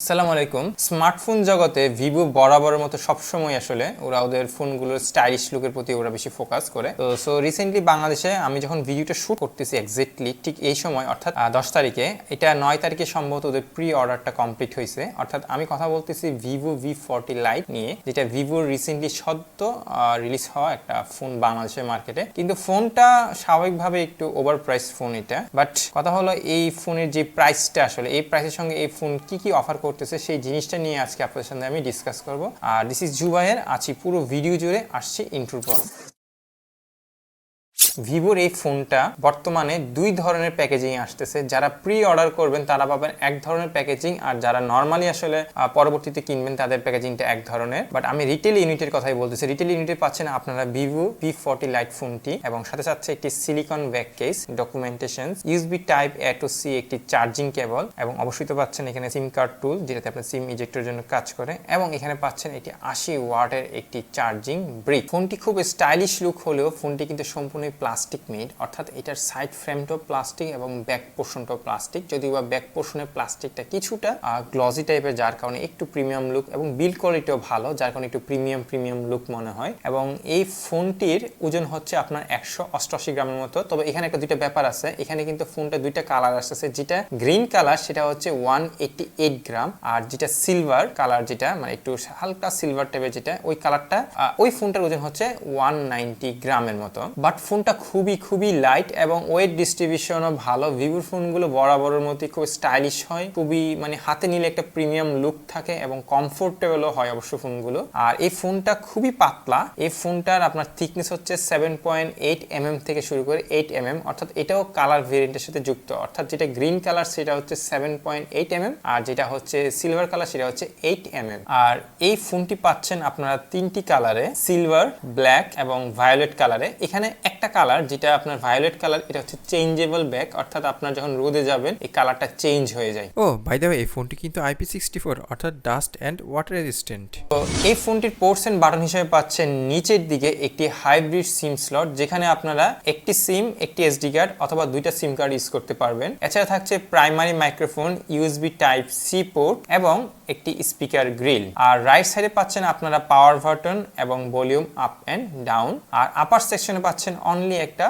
আসসালামু আলাইকুম। স্মার্টফোন জগতে ভিভো বরাবরের মতো সবসময় আসলে ওরা ওদের ফোনগুলোর স্টাইলিশ লুকের প্রতি ওরা বেশি ফোকাস করে। তো রিসেন্টলি বাংলাদেশে আমি যখন ভিডিওটা শুট করতেছি এক্স্যাক্টলি ঠিক এই সময় অর্থাৎ 10 তারিখে, এটা 9 তারিখে সম্ভবত ওদের প্রি অর্ডারটা কমপ্লিট হয়েছে। অর্থাৎ আমি কথা বলতেছি ভিভো V40 লাইট নিয়ে, যেটা ভিভোর রিসেন্টলি সদ্য রিলিজ হওয়া একটা ফোন বাংলাদেশের মার্কেটে। কিন্তু ফোনটা স্বাভাবিকভাবে একটু ওভার প্রাইস ফোন এটা, বাট কথা হলো এই ফোনের যে প্রাইসটা আসলে এই প্রাইসের সঙ্গে এই ফোন কি অফার করতেছে সেই জিনিসটা নিয়ে আজকে আপনাদের সাথে আমি ডিসকাস করব। আর দিস ইজ জুবাইর, আছি পুরো ভিডিও জুড়ে, আসছি ইন্ট্রোর পর। ভিভোর এই ফোনটা বর্তমানে দুই ধরনের প্যাকেজিং আসতেছে। যারা প্রি অর্ডার করবেন তারা পাবেন এক ধরনের প্যাকেজিং, আর যারা নর্মালি আসলে পরবর্তীতে কিনবেন তাদের প্যাকেজিংটা এক ধরনের। বাট আমি রিটেল ইউনিটের কথাই বলতেছি। রিটেল ইউনিটে পাচ্ছেন আপনারা ভিভো V40 লাইট ফোনটি, এবং সাথে সাথে একটি silicon back case, documentation, USB type A to C একটি চার্জিং কেবল, এবং অবশ্যই তো পাচ্ছেন এখানে সিম কার্ড টুল, যেটাতে আপনার সিম ইজেক্টরের জন্য কাজ করে, এবং এখানে পাচ্ছেন একটি 80 ওয়াটের একটি চার্জিং ব্রিক। ফোনটি খুব স্টাইলিশ লুক হলেও ফোনটি কিন্তু সম্পূর্ণ প্লাস্টিক মেড, অর্থাৎ এটার সাইড ফ্রেমটাও প্লাস্টিক এবং ব্যাক পোর্শনটাও প্লাস্টিক। যদিও বা ব্যাক পোর্শনের প্লাস্টিকটা কিছুটা গ্লসি টাইপের, যার কারণে একটু প্রিমিয়াম লুক, এবং বিল্ড কোয়ালিটিও ভালো, যার কারণে একটু প্রিমিয়াম লুক মনে হয়। এবং এই ফোনটির ওজন হচ্ছে আপনার 188 গ্রামের মতো। তবে এখানে একটা দুইটা ব্যাপার আছে, এখানে কিন্তু ফোনটা দুইটা কালার আসতেছে। যেটা গ্রিন কালার সেটা হচ্ছে 188 গ্রাম, আর যেটা সিলভার কালার, যেটা মানে একটু হালকা সিলভার টাইপের, যেটা ওই কালারটা, ওই ফোনটার ওজন হচ্ছে 190 গ্রামের মতো। বাট ফোনটা খুবই লাইট এবং ওয়েট ডিস্ট্রিবিউশনও ভালো। ভিভোর ফোনগুলো বরাবরের মতোই খুব স্টাইলিশ হয়, খুবই মানে হাতে নিলে একটা প্রিমিয়াম লুক থাকে এবং কমফোর্টেবলও হয় অবশ্য ফোনগুলো। আর এই ফোনটা খুবই পাতলা। এই ফোনটার আপনার থিকনেস হচ্ছে 7.8 mm থেকে শুরু করে 8 mm, অর্থাৎ এটাও কালার ভেরিয়েন্টের সাথে যুক্ত। অর্থাৎ যেটা গ্রিন কালার সেটা হচ্ছে 7.8 mm, আর যেটা হচ্ছে সিলভার কালার সেটা হচ্ছে 8 mm। আর এই ফোনটি পাচ্ছেন আপনারা তিনটি কালারে, সিলভার, ব্ল্যাক এবং ভায়োলেট কালারে। এখানে একটা কালার যেটা আপনার ভায়োলেট কালার, এটা হচ্ছে চেঞ্জেবল ব্যাক, অর্থাৎ আপনার যখন রোদে যাবেন এই কালারটা চেঞ্জ হয়ে যায়। ও বাই দ্য ওয়ে, এই ফোনটি কিন্তু IP64 অর্থাৎ ডাস্ট এন্ড ওয়াটার রেজিস্ট্যান্ট। তো এই ফোনটির পোর্টস এন্ড বাটন হিসেবে পাচ্ছেন নিচের দিকে একটি হাইব্রিড সিম স্লট, যেখানে আপনারা একটি সিম, একটি এসডি কার্ড অথবা দুইটা সিম কার্ড ইউজ করতে পারবেন। এছাড়া থাকছে primary microphone, USB type C port এবং একটি স্পিকার গ্রিল। আর রাইট সাইডে পাচ্ছেন আপনারা পাওয়ার বাটন এবং ভলিউম আপ এন্ড ডাউন। আর আপার সেকশনে পাচ্ছেন অনলি একটা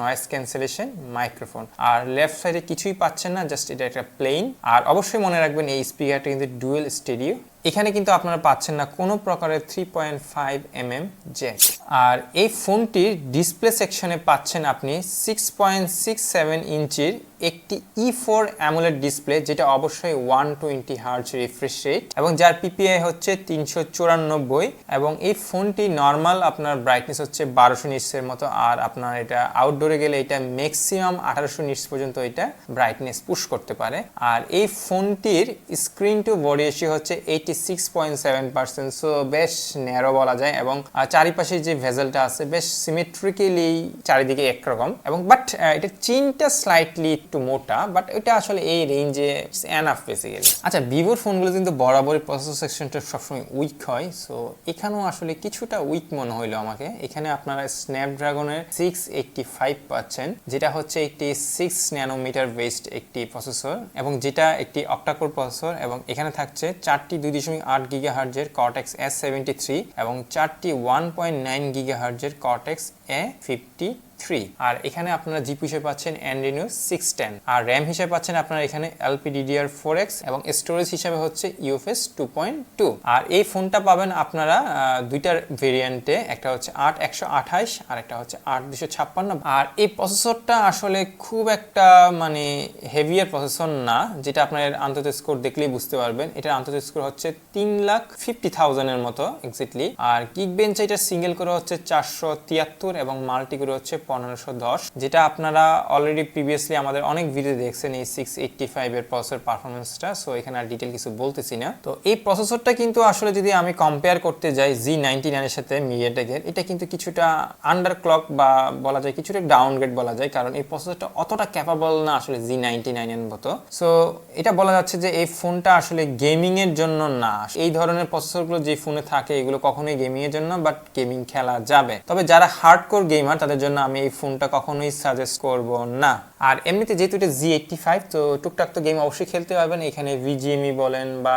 নয়েজ ক্যান্সেলেশন মাইক্রোফোন। আর লেফট সাইডে কিছুই পাচ্ছেন না, জাস্ট এটা একটা প্লেন। আর অবশ্যই মনে রাখবেন এই স্পিকারটা কিন্তু ডুয়েল স্টেরিও। এখানে কিন্তু আপনারা পাচ্ছেন না কোনো প্রকারের 3.5 mm জ্যাক। আর এই ফোনটির ডিসপ্লে সেকশনে পাচ্ছেন আপনি 6.67 ইঞ্চির একটি E4 অ্যামোলেড ডিসপ্লে, যেটা অবশ্যই 120 হার্জ রিফ্রেশ রেট, এবং যার পিপিআই হচ্ছে 394, এবং এই ফোনটি নর্মাল আপনার ব্রাইটনেস হচ্ছে 1200 নিটসের মতো। আর আপনার এটা আউটডোরে গেলে এটা ম্যাক্সিমাম 1800 নিটস পর্যন্ত এটা ব্রাইটনেস পুশ করতে পারে। আর এই ফোনটির স্ক্রিন টু বডি রেশিও হচ্ছে 86.7%, সো বেশ ন্যারো বলা যায়, এবং চারিপাশে যে ভেজেলটা আছে বেশ সিমেট্রিক্যালি চারিদিকে একরকম, এবং বাট এটা চিনটা স্লাইটলি একটু মোটা, বাট এটা আসলে এই রেঞ্জে এনাফ বেসিক্যালি। আচ্ছা, ভিভোর ফোনগুলো কিন্তু বরাবরই প্রসেসর সেকশনটা সবসময় উইক হয়, সো এখানেও আসলে কিছুটা উইক মনে হইলো আমাকে। এখানে আপনারা স্ন্যাপড্রাগনের 685 পাচ্ছেন, যেটা হচ্ছে একটি 6 ন্যানোমিটার বেসড একটি প্রসেসর, এবং যেটা একটি অক্টাকোর প্রসেসর, এবং এখানে থাকছে 4টি 2.8 গিগাহার্জের কর্টেক্স S73 এবং 4টি 1.9 গিগাহার্জের কর্টেক্স A53। আর এখানে আপনারা জিপি হিসেবে পাচ্ছেন Adreno 610, আর র্যাম হিসেবে পাচ্ছেন আপনারা এখানে LPDDR4X, এবং স্টোরেজ হিসেবে হচ্ছে UFS 2.2। আর এই ফোনটা পাবেন আপনারা দুইটার ভেরিয়েন্টে, একটা হচ্ছে 8128 আর একটা হচ্ছে 8256। আর এই প্রসেসরটা আসলে খুব একটা মানে হেভিয়ার প্রসেসর না, যেটা আপনার আন্তর্জাতিক স্কোর দেখলেই বুঝতে পারবেন। এটার আন্তর্জাতিক স্কোর হচ্ছে 3,50,000 এর মতো এক্স্যাক্টলি। আর কিক বেঞ্চ এটা সিঙ্গেল করে হচ্ছে 473 এবং মাল্টি করে হচ্ছে 1510, যেটা আপনারা অলরেডি প্রিভিয়াসলি আমাদের অনেক ভিডিও দেখছেন এই 685 এর প্রসেসর পারফরমেন্সটা, সো এখানে আর ডিটেল কিছু বলতেছি না। তো এই প্রসেসরটা কিন্তু আসলে যদি আমি কম্পেয়ার করতে যাই Z99 এর সাথে মিডিয়াটেকের, এটা কিন্তু কিছুটা আন্ডার ক্লক বা বলা যায় কিছুটা ডাউনগ্রেড বলা যায়, কারণ এই প্রসেসরটা অতটা ক্যাপাবল না আসলে Z99 এর মতো। সো এটা বলা যাচ্ছে যে এই ফোনটা আসলে গেমিং এর জন্য না। এই ধরনের প্রসেসরগুলো যে ফোনে থাকে এগুলো কখনোই গেমিং এর জন্য, বাট গেমিং খেলা যাবে। তবে যারা হার্ডকোর গেমার তাদের জন্য আমি এই ফোনটা কখনোই সাজেস্ট করব না। আর এমনিতে যেহেতু এটা Z85, তো টুকটাক তো গেম অবশ্যই খেলতে পারবেন। এখানে VGME বলেন বা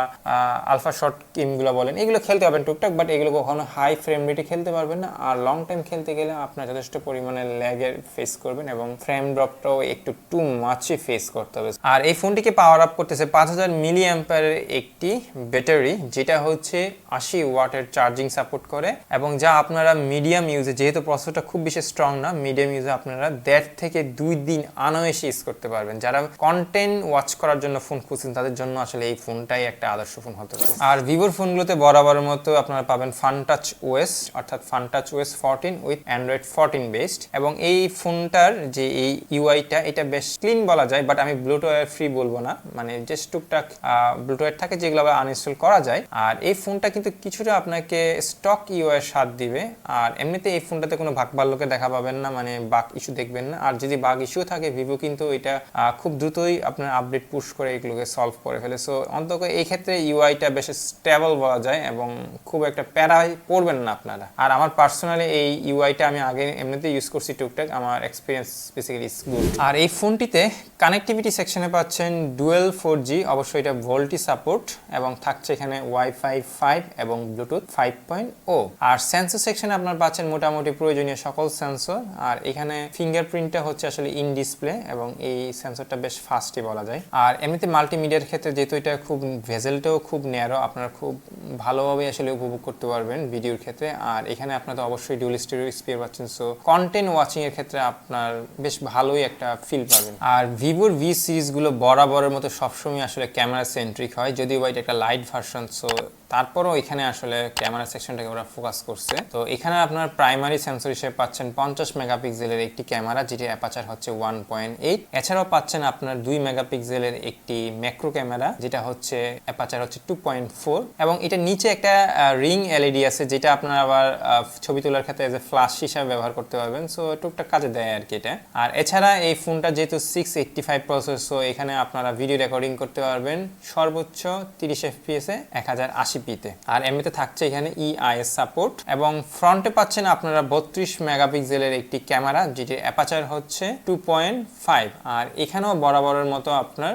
আলফা শর্ট গেমগুলো বলেন, এগুলো খেলতে পারবেন টুকটাক, বাট এগুলো কখনো হাই ফ্রেম রেটে খেলতে পারবেন না। আর লং টাইম খেলতে গেলে আপনার যথেষ্ট পরিমাণে ল্যাগের ফেস করবেন এবং ফ্রেম ড্রপটাও একটু টু মাচই ফেস করতে হবে। আর এই ফোনটিকে পাওয়ার আপ করতেছে 5000 মিলি অ্যাম্পিয়ারের একটি ব্যাটারি, যেটা হচ্ছে 80 ওয়াটের চার্জিং সাপোর্ট করে, এবং যা আপনারা মিডিয়াম ইউজে, যেহেতু প্রসেসরটা খুব বেশি স্ট্রং না, মিডিয়াম ইউজে আপনারা 1.5 থেকে 2 দিন আনায়াসে ইউজ করতে পারবেন। যারা কন্টেন্ট ওয়াচ করার জন্য ফোন খুঁজছেন তাদের জন্য আসলে এই ফোনটাই একটা আদর্শ ফোন হতে পারে। আর ভিভোর ফোনগুলোতে বরাবরের মতো আপনারা পাবেন ফানটাচ ওএস, অর্থাৎ ফানটাচ ওএস 14 উইথ অ্যান্ড্রয়েড 14 বেসড, এবং এই ফোনটার যে এই ইউআইটা এটা বেশ ক্লিন বলা যায়, বাট আমি ব্লুটুথ ফ্রি বলবো না, মানে জাস্ট টুকটাক ব্লুটুথ থাকে যেগুলো আবার আনইনস্টল করা যায়। আর এই ফোনটা কিন্তু কিছুটা আপনাকে স্টক ইউআই স্বাদ দিবে। আর এমনিতে এই ফোনটাতে কোনো ভাগবাল্যকে দেখা পাবেন না, মানে বাগ ইস্যু দেখবেন না। আর যদি বাগ ইস্যু থাকে, ভিভো কিন্তু এটা খুব দ্রুতই আপনার আপডেট পুশ করে এগুলোকে সলভ করে ফেলে। সো অন্তত এই ক্ষেত্রে ইউআইটা বেশ স্টেবল বলা যায় এবং খুব একটা প্যারায় পড়বেন না আপনারা। আর আমার পার্সোনালি এই ইউআইটা আমি আগে এমনিতে ইউজ করছি টুকটাক, আমার এক্সপিরিয়েন্স বেসিক্যালি ইজ গুড। আর এই ফোনটিতে কানেক্টিভিটি সেকশনে পাচ্ছেন ডুয়েল 4G, অবশ্যই এটা ভোল্টি সাপোর্ট, এবং থাকছে এখানে ওয়াইফাই 5 এবং ব্লুটুথ 5.0। আর সেন্সর সেকশনে আপনার পাচ্ছেন মোটামুটি প্রয়োজনীয় সকল সেন্সর। আর এখানে ফিঙ্গারপ্রিন্টটা হচ্ছে আসলে ইন ডিসপ্লে, এবং এই সেন্সরটা বেশ ফাস্টই বলা যায়। আর এমনিতে মাল্টিমিডিয়ার ক্ষেত্রে যেহেতু এটা খুব ভেজেলটাও খুব ন্যারো, আপনারা খুব ভালোভাবে আসলে উপভোগ করতে পারবেন ভিডিওর ক্ষেত্রে। আর এখানে আপনারা অবশ্যই ডুয়াল স্টিরিও স্পিকার পাচ্ছেন, সো কন্টেন্ট ওয়াচিং এর ক্ষেত্রে আপনার বেশ ভালোই একটা ফিল পাবেন। আর ভিভোর ভি সিরিজগুলো বরাবরের মতো সবসময় আসলে ক্যামেরা সেন্ট্রিক হয়, যদিও এটা একটা লাইট ভার্সন, সো তারপরও এখানে আসলে ক্যামেরা সেকশনটাকে ওরা ফোকাস করছে। তো এখানে আপনার প্রাইমারি সেন্সর হিসেবে পাচ্ছেন 50 মেগাপিক্সেলের একটি ক্যামেরা, যেটি অ্যাপাচার হচ্ছে 1.8। এছাড়াও পাচ্ছেন আপনার 2 মেগাপিক্সেলের একটি ম্যাক্রো ক্যামেরা, যেটা হচ্ছে অ্যাপাচার হচ্ছে 2.4, এবং এটা নিচে একটা রিং এলইডি আছে, যেটা আপনার আবার ছবি তোলার ক্ষেত্রে এজ এ ফ্ল্যাশ হিসাবে ব্যবহার করতে পারবেন। সো টুকটাক কাজে দেয় আর কি এটা। আর এছাড়া এই ফোনটা যেহেতু 685 প্রসেসর, সো এখানে আপনারা ভিডিও রেকর্ডিং করতে পারবেন সর্বোচ্চ 30 fps এ 1080p-তে। আর এমনিতে থাকছে এখানে EIS সাপোর্ট, এবং ফ্রন্টে পাচ্ছেন আপনারা 32 মেগাপিক্সেলের একটি ক্যামেরা, যেটির অ্যাপাচার হচ্ছে 2.5। আর এখানেও বরাবরের মতো আপনার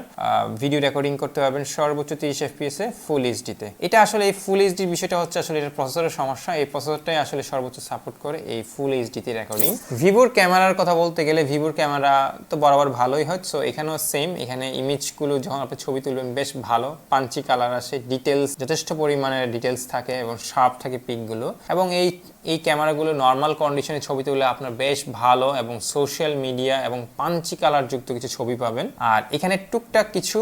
ভিডিও রেকর্ডিং করতে পারবেন সর্বোচ্চ 30 fps-এ ফুল এইচডিতে। এটা আসলে এই ফুল এইচডি বিষয়টা হচ্ছে আসলে এটা প্রসেসরের সমস্যা, এই প্রসেসরটাই আসলে সর্বোচ্চ সাপোর্ট করে এই ফুল এইচডিতে রেকর্ডিং। ভিভোর ক্যামেরার কথা বলতে গেলে ভিভোর ক্যামেরা তো বরাবর ভালোই হয়, সো এখানেও সেম। এখানে ইমেজগুলো যখন আপনি ছবি তুলবেন বেশ ভালো পাঞ্চি কালার আসে, ডিটেলস যথেষ্ট পরিমাণে ডিটেলস থাকে এবং শার্প থাকে পিকগুলো, এবং এই ক্যামেরাগুলো নর্মাল কন্ডিশনে ছবি তুললে আপনার বেশ ভালো এবং সোশ্যাল মিডিয়া এবং পাঞ্চি কালার যুক্ত কিছু ছবি পাবেন। আর এখানে টুকটাক কিছু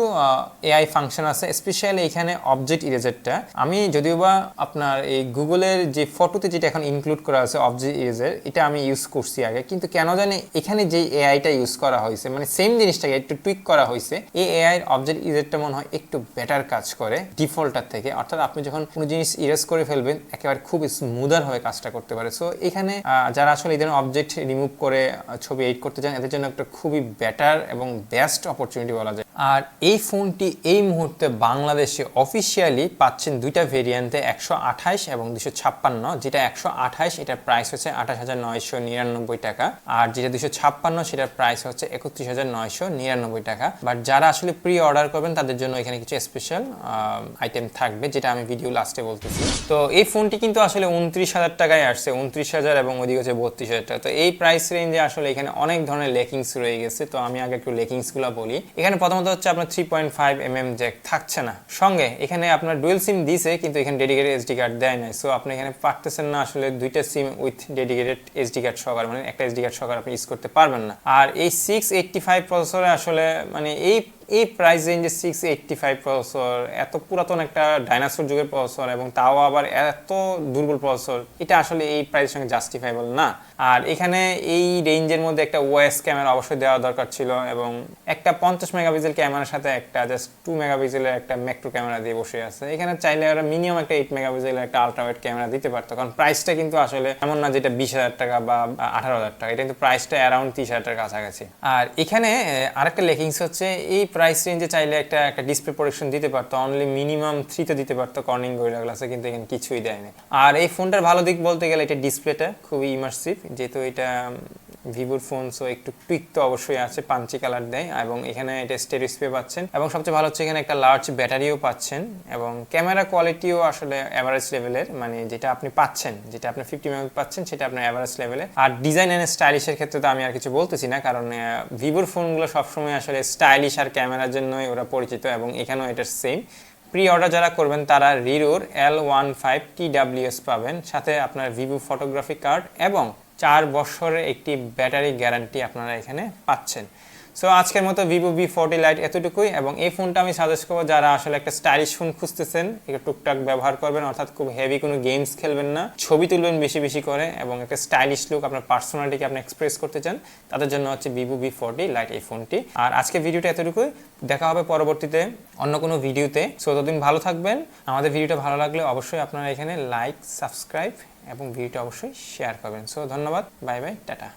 এআই ফাংশন আছে, স্পেশালি এখানে অবজেক্ট ইরেজারটা। আমি যদিও বা আপনার এই গুগলের যে ফটোতে যেটা এখন ইনক্লুড করা আছে অবজেক্ট ইরেজার, এটা আমি ইউজ করছি আগে, কিন্তু কেন জানি এখানে যে এআইটা ইউজ করা হয়েছে, মানে সেম জিনিসটাকে একটু টুইক করা হয়েছে, এই এআই অবজেক্ট ইরেজারটা মনে হয় একটু বেটার কাজ করে ডিফল্টার থেকে। অর্থাৎ আপনি যখন কোনো জিনিস ইরেজ করে ফেলবেন একেবারে খুব স্মুদার হয়ে কাজটা করতে পারে। সো এখানে যারা আসলে এই ধরনের অবজেক্ট রিমুভ করে ছবি এডিট করতে চান, এদের জন্য একটা খুবই বেটার এবং বেস্ট অপরচুনিটি বলা যায়। আর এই ফোনটি এই মুহূর্তে বাংলাদেশে অফিসিয়ালি পাচ্ছেন দুইটা ভেরিয়েন্টে, 128 এবং 256। যেটা 128 এটার প্রাইস হচ্ছে 28,999 টাকা, আর যেটা 256 সেটার প্রাইস হচ্ছে 31,999 টাকা। বাট যারা আসলে প্রি অর্ডার করবেন তাদের জন্য এখানে কিছু স্পেশাল আইটেম থাকবে, যেটা আমি ভিডিও লাস্টে বলতেছি। তো এই ফোনটি কিন্তু আসলে 29,000 টাকায় আসছে, 29,000 এবং ওইদিকে হচ্ছে 32,000 টাকা। তো এই প্রাইস রেঞ্জে আসলে এখানে অনেক ধরনের লেকিংস রয়ে গেছে। তো আমি আগে একটু লেকিংসগুলো বলি। এখানে প্রথমত হচ্ছে আপনার 3.5mm জ্যাক থাকছে না, সঙ্গে এখানে আপনার ডুয়েল সিম দিছে, কিন্তু এখানে ডেডিকেটেড এসডি কার্ড দেয় নাই। সো আপনি এখানে পারতেছেন না আসলে দুইটা সিম উইথ ডেডিকেটেড এসডি কার্ড সহকারে, মানে একটা এসডি কার্ড সহকারে আপনি ইউজ করতে পারবেন না। আর এই 685 প্রসেসরে আসলে মানে এই প্রাইস রেঞ্জে 685 প্রসেসর, এত পুরাতন একটা ডাইনোসর যুগের প্রসেসর, এবং তাও আবার এত দুর্বল প্রসেসর, এটা আসলে এই প্রাইসের সঙ্গে জাস্টিফাইবল না। আর এখানে এই রেঞ্জের মধ্যে একটা ওএস ক্যামেরা অবশ্যই দেওয়া দরকার ছিল, এবং একটা 50 মেগাপিক্সেল ক্যামেরার সাথে একটা জাস্ট 2 মেগাপিক্সেলের একটা ম্যাক্রো ক্যামেরা দিয়ে বসে আছে। এখানে চাইলে ওরা মিনিমাম একটা 8 মেগাপিক্সেলের একটা আলট্রা ওয়াইড ক্যামেরা দিতে পারতো, কারণ প্রাইসটা কিন্তু আসলে এমন না যেটা 20,000 টাকা বা 18,000 টাকা, এটা কিন্তু প্রাইসটা অ্যারাউন্ড 30,000 টাকার কাছাকাছি। আর এখানে আরেকটা লেকিংস হচ্ছে এই প্রাইস রেঞ্জে চাইলে একটা ডিসপ্লে প্রোটেকশন দিতে পারতো, অনলি মিনিমাম 3 দিতে পারতো কর্নিং গরিলা গ্লাসে, কিন্তু এখানে কিছুই দেয়নি। আর এই ফোনটার ভালো দিক বলতে গেলে এটা ডিসপ্লেটা খুবই ইমার্সিভ, যেহেতু এটা ভিভোর ফোন, সো একটু টুইক তো অবশ্যই আছে, পাঞ্চি কালার দেয় এবং এখানে এটা স্টেরিও ডিসপ্লে পাচ্ছেন এবং সবচেয়ে ভালো হচ্ছে এখানে একটা লার্জ ব্যাটারিও পাচ্ছেন এবং ক্যামেরা কোয়ালিটিও আসলে এভারেজ লেভেলের, মানে যেটা আপনি পাচ্ছেন, যেটা আপনি 50 মেগাপিক্সেল পাচ্ছেন সেটা আপনার এভারেজ লেভেলে। আর ডিজাইন এন্ড স্টাইলিশের ক্ষেত্রে তো আমি আর কিছু বলতেছি না, কারণ ভিভোর ফোনগুলো সবসময় আসলে স্টাইলিশ আর ক্যামেরার জন্যই ওরা পরিচিত এবং এখানেও এটা সেম। প্রি অর্ডার যারা করবেন তারা রিরোর L15TWS পাবেন, সাথে আপনার ভিভো ফটোগ্রাফি কার্ড এবং 4 বছরের একটি ব্যাটারি গ্যারান্টি আপনারা এখানে পাচ্ছেন। সো আজকের মতো ভিভো V40 Lite এতটুকুই, এবং এই ফোনটা আমি সাজেস্ট করবো যারা আসলে একটা স্টাইলিশ ফোন খুঁজতেছেন, একটু টুকটাক ব্যবহার করবেন, অর্থাৎ খুব হেভি কোনো গেমস খেলবেন না, ছবি তুলবেন বেশি বেশি করে এবং একটা স্টাইলিশ লুক আপনার পার্সোনালিটিকে আপনি এক্সপ্রেস করতে চান, তাদের জন্য হচ্ছে ভিভো V40 Lite এই ফোনটি। আর আজকে ভিডিওটা এতটুকুই, দেখা হবে পরবর্তীতে অন্য কোনো ভিডিওতে। সো ততদিন ভালো থাকবেন। আমাদের ভিডিওটা ভালো লাগলে অবশ্যই আপনারা এখানে লাইক, সাবস্ক্রাইব এবং ভিডিওটা অবশ্যই শেয়ার করবেন। সো ধন্যবাদ, বাই বাই, টাটা।